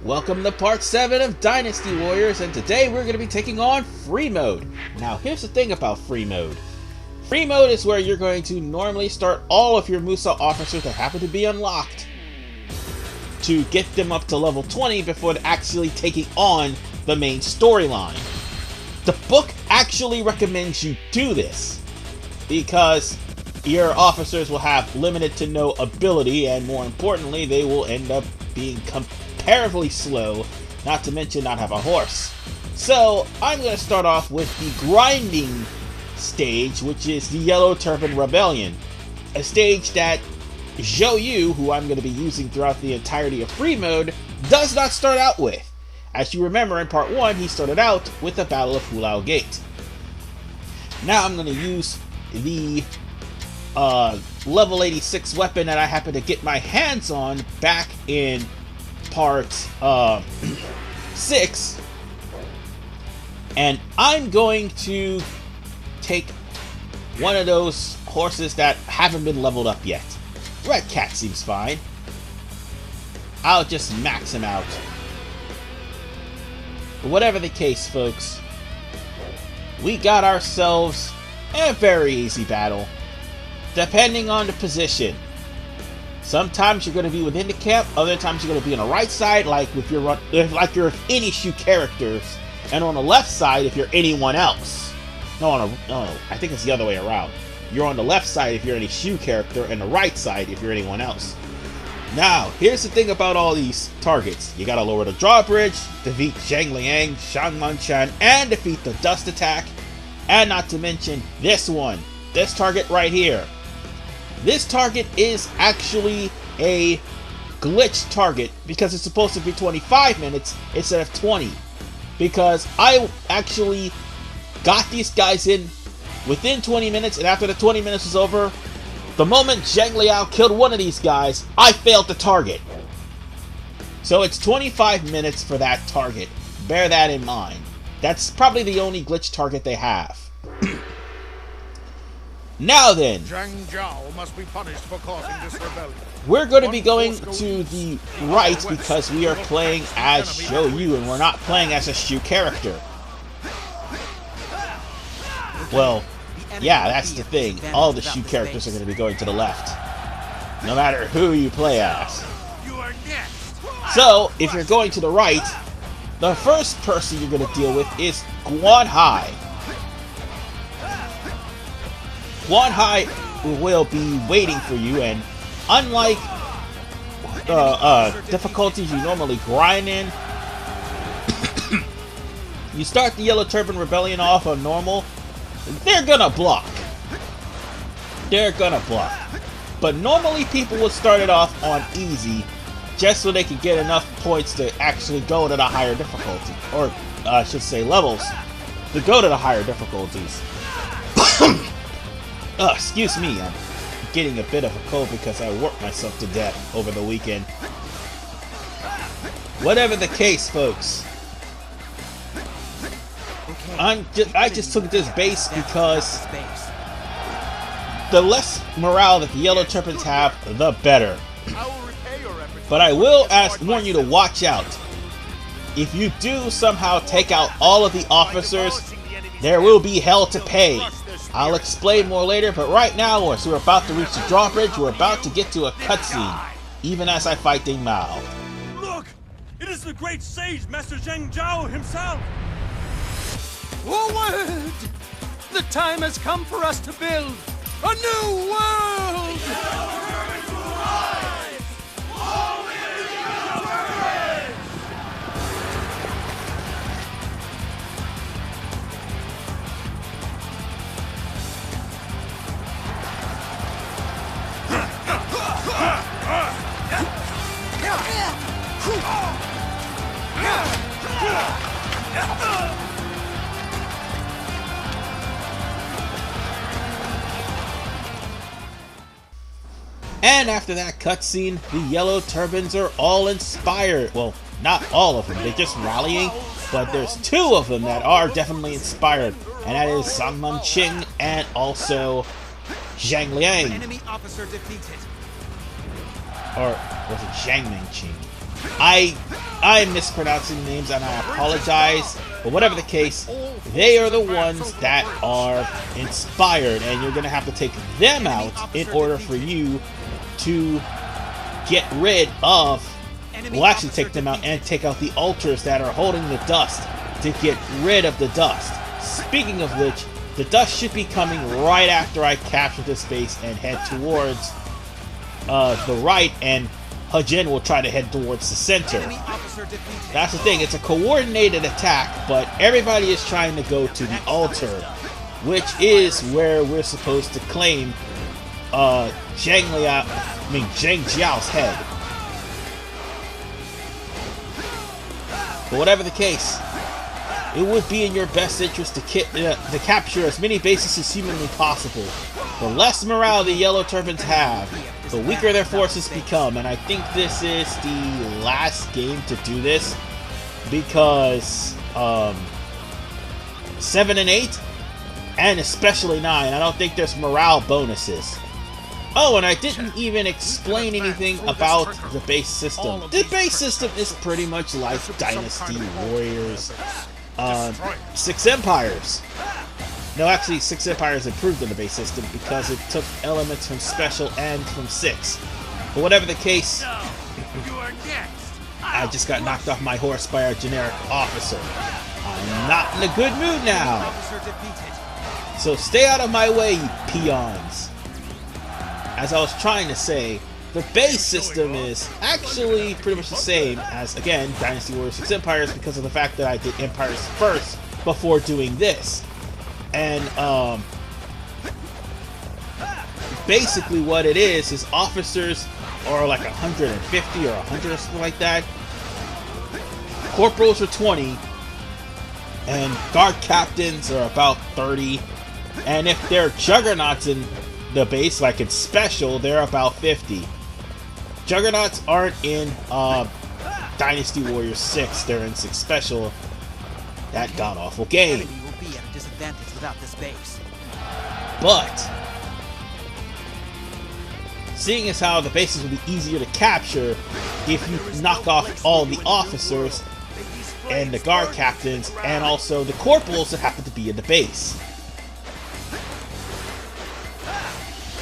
Welcome to part 7 of Dynasty Warriors, and today we're going to be taking on free mode. Now here's the thing about free mode. Free mode is where you're going to normally start all of your Musou officers that happen to be unlocked to get them up to level 20 before actually taking on the main storyline. The book actually recommends you do this because your officers will have limited to no ability, and more importantly, they will end up being comparatively slow, not to mention not have a horse. So I'm going to start off with the grinding stage, which is the Yellow Turban Rebellion, a stage that Zhou Yu, who I'm going to be using throughout the entirety of free mode, does not start out with. As you remember in part 1, he started out with the Battle of Hulao Gate. Now I'm going to use the level 86 weapon that I happened to get my hands on back in part 6, and I'm going to take one of those horses that haven't been leveled up yet. Red Cat seems fine. I'll just max him out. But whatever the case, folks, we got ourselves a very easy battle, depending on the position. Sometimes you're going to be within the camp, other times you're going to be on the right side, like if you're any Shu characters, and on the left side if you're anyone else. No, I think it's the other way around. You're on the left side if you're any Shu character, and the right side if you're anyone else. Now, here's the thing about all these targets. You gotta lower the drawbridge, defeat Zhang Liang, Shang Manchan, and defeat the dust attack, and not to mention this one, this target right here. This target is actually a glitch target because it's supposed to be 25 minutes instead of 20. Because I actually got these guys in within 20 minutes, and after the 20 minutes was over, the moment Zhang Liao killed one of these guys, I failed the target. So it's 25 minutes for that target. Bear that in mind. That's probably the only glitch target they have. Now then, Zhang Zhao must be punished for causing this rebellion. We're going to be going to the right because we are playing as Zhou Yu and we're not playing as a Shu character. Well, yeah, that's the thing. All the Shu characters are going to be going to the left, no matter who you play as. So, if you're going to the right, the first person you're going to deal with is Guan Hai. Guan Hai will be waiting for you, and unlike difficulties you normally grind in, you start the Yellow Turban Rebellion off on normal, they're gonna block. They're gonna block. But normally people would start it off on easy, just so they could get enough points to actually go to the higher difficulty, or I should say levels, to go to the higher difficulties. Excuse me, I'm getting a bit of a cold because I worked myself to death over the weekend. Whatever the case, folks, I just took this base because the less morale that the Yellow Turbans have, the better. But I will warn you to watch out. If you do somehow take out all of the officers, there will be hell to pay. I'll explain more later, but right now, as we're about to reach the drawbridge, we're about to get to a cutscene, even as I fight Ding Mao. Look! It is the great sage, Master Zhang Zhao himself! Forward! The time has come for us to build a new world! And after that cutscene, the Yellow Turbans are all inspired. Well, not all of them, they're just rallying, but there's 2 of them that are definitely inspired, and that is Zhang Manqing and also Zhang Liang. Enemy officer defeated. Or was it Zhang Mingqing? I I'm mispronouncing names and I apologize, but whatever the case, they are the ones that are inspired, and you're going to have to take them out in order for you to get rid of, well, actually take them out and take out the altars that are holding the dust to get rid of the dust. Speaking of which, the dust should be coming right after I capture this base and head towards the right, and Hajin will try to head towards the center. That's the thing, it's a coordinated attack, but everybody is trying to go to the altar, which is where we're supposed to claim Zhang Jiao's head. But whatever the case, it would be in your best interest to capture as many bases as humanly possible. The less morale the Yellow Turbans have, the weaker their forces become, and I think this is the last game to do this, because 7 and 8, and especially 9, I don't think there's morale bonuses. Oh, and I didn't even explain anything about the base system. The base system is pretty much like Dynasty Warriors, 6 Empires. No, actually, 6 Empires improved on the base system because it took elements from Special and from 6. But whatever the case, I just got knocked off my horse by a generic officer. I'm not in a good mood now. So stay out of my way, you peons. As I was trying to say, the base system is actually pretty much the same as, again, Dynasty Warriors 6 Empires, because of the fact that I did Empires first before doing this. And basically what it is officers are like 150 or 100 or something like that. Corporals are 20, and guard captains are about 30. And if they're juggernauts in the base, like it's Special, they're about 50. Juggernauts aren't in Dynasty Warriors 6, they're in 6 Special. That god-awful game. But seeing as how the bases will be easier to capture if you knock off all the officers and the guard captains and also the corporals that happen to be in the base.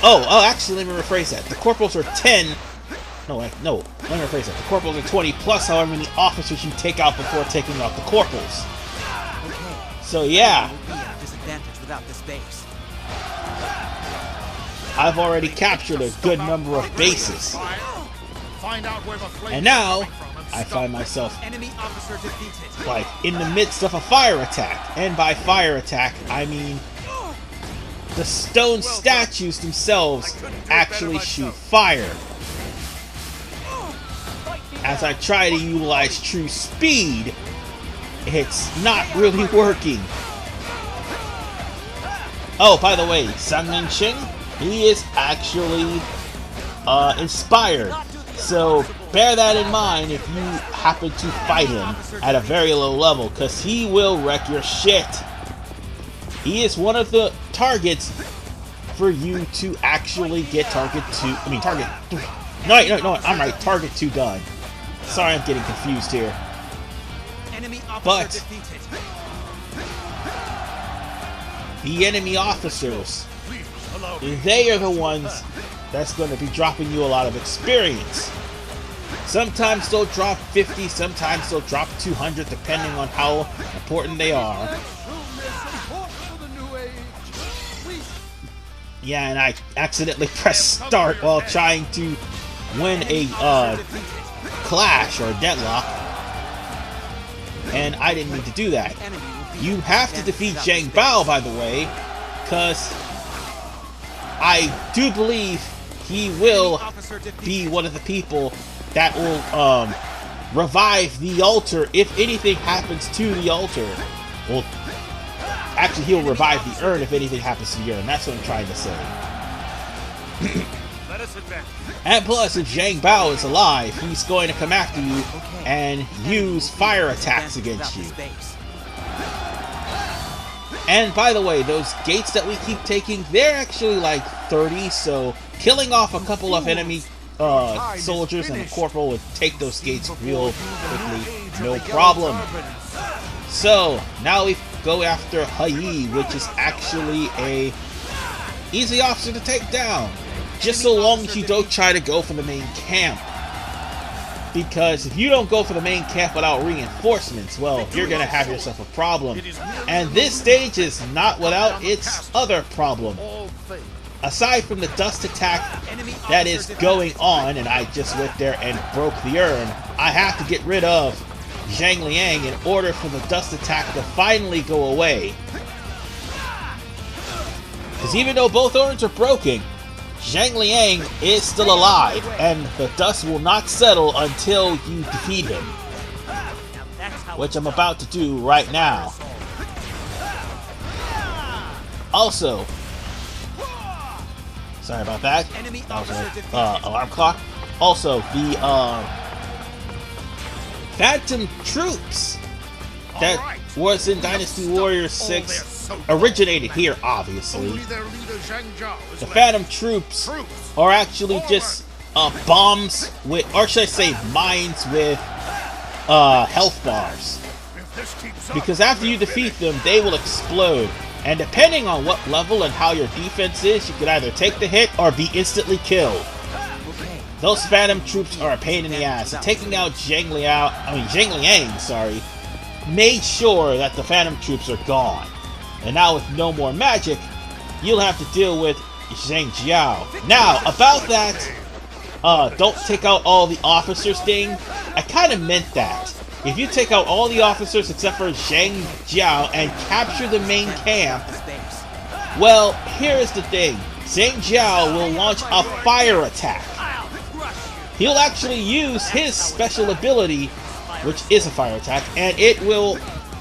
Oh, actually, let me rephrase that. The corporals are 10. No, let me rephrase that. The corporals are 20 plus however many officers you take out before taking out the corporals. So yeah, I've already captured a good number of bases. And now, I find myself like in the midst of a fire attack. And by fire attack, I mean the stone statues themselves actually shoot fire. As I try to utilize true speed, it's not really working. Oh, by the way, San Minqing, he is actually inspired. So bear that in mind if you happen to fight him at a very low level, because he will wreck your shit. He is one of the targets for you to actually get target 2. I mean, target 3. No, I'm right. Target 2 done. Sorry, I'm getting confused here. But the enemy officers, they are the ones that's going to be dropping you a lot of experience. Sometimes they'll drop 50, sometimes they'll drop 200, depending on how important they are. Yeah, and I accidentally pressed start while trying to win a clash or a deadlock. And I didn't mean to do that. You have to defeat Zhang Bao, by the way, because I do believe he will be one of the people that will revive the altar if anything happens to the altar. Well, actually, he'll revive the urn if anything happens to the urn. That's what I'm trying to say. And plus, if Zhang Bao is alive, he's going to come after you and use fire attacks against you. And by the way, those gates that we keep taking, they're actually like 30, so killing off a couple of enemy soldiers and a corporal would take those gates real quickly, no problem. So now we go after Hai, which is actually a easy officer to take down, just so long as you don't try to go for the main camp. Because if you don't go for the main camp without reinforcements, well, you're gonna have yourself a problem. And this stage is not without its other problem. Aside from the dust attack that is going on, and I just went there and broke the urn, I have to get rid of Zhang Liang in order for the dust attack to finally go away. Because even though both urns are broken, Zhang Liang is still alive, and the dust will not settle until you defeat him. Which I'm about to do right now. Also, sorry about that. That was an alarm clock. Also, the Phantom Troops that was in Dynasty Warriors 6 originated here, obviously. The Phantom Troops are actually just bombs with, or should I say mines with health bars. Because after you defeat them, they will explode. And depending on what level and how your defense is, you can either take the hit or be instantly killed. Those Phantom Troops are a pain in the ass. And taking out Zhang Liang, made sure that the Phantom Troops are gone. And now with no more magic, you'll have to deal with Zhang Jiao. Now, about that, don't take out all the officers thing, I kind of meant that. If you take out all the officers except for Zhang Jiao and capture the main camp, well, here's the thing. Zhang Jiao will launch a fire attack. He'll actually use his special ability, which is a fire attack, and it will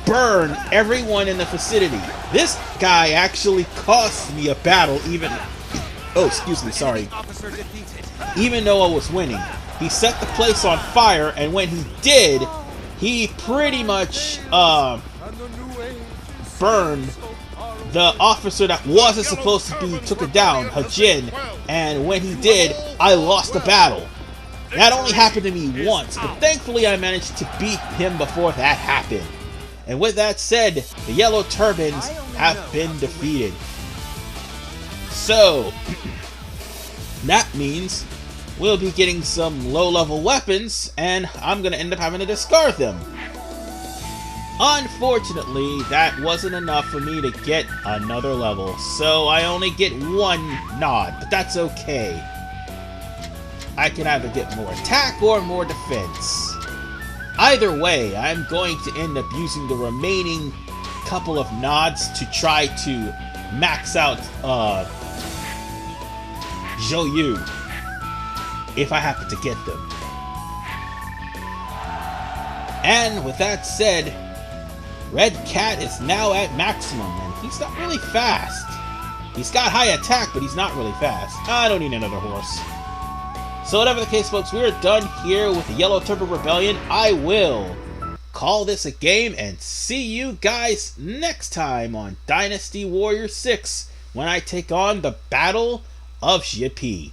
burn everyone in the vicinity. This guy actually cost me a battle even though I was winning. He set the place on fire, and when he did, he pretty much burned the officer that wasn't supposed to be took it down, Hajin, and when he did, I lost the battle. That only happened to me once, but thankfully I managed to beat him before that happened. And with that said, the Yellow Turbans have been defeated. So, that means we'll be getting some low-level weapons, and I'm going to end up having to discard them. Unfortunately, that wasn't enough for me to get another level, so I only get one nod, but that's okay. I can either get more attack or more defense. Either way, I'm going to end up using the remaining couple of nods to try to max out Zhou Yu, if I happen to get them. And with that said, Red Cat is now at maximum, and he's not really fast. He's got high attack, but he's not really fast. I don't need another horse. So whatever the case, folks, we are done here with the Yellow Turban Rebellion. I will call this a game and see you guys next time on Dynasty Warriors 6 when I take on the Battle of Yipi.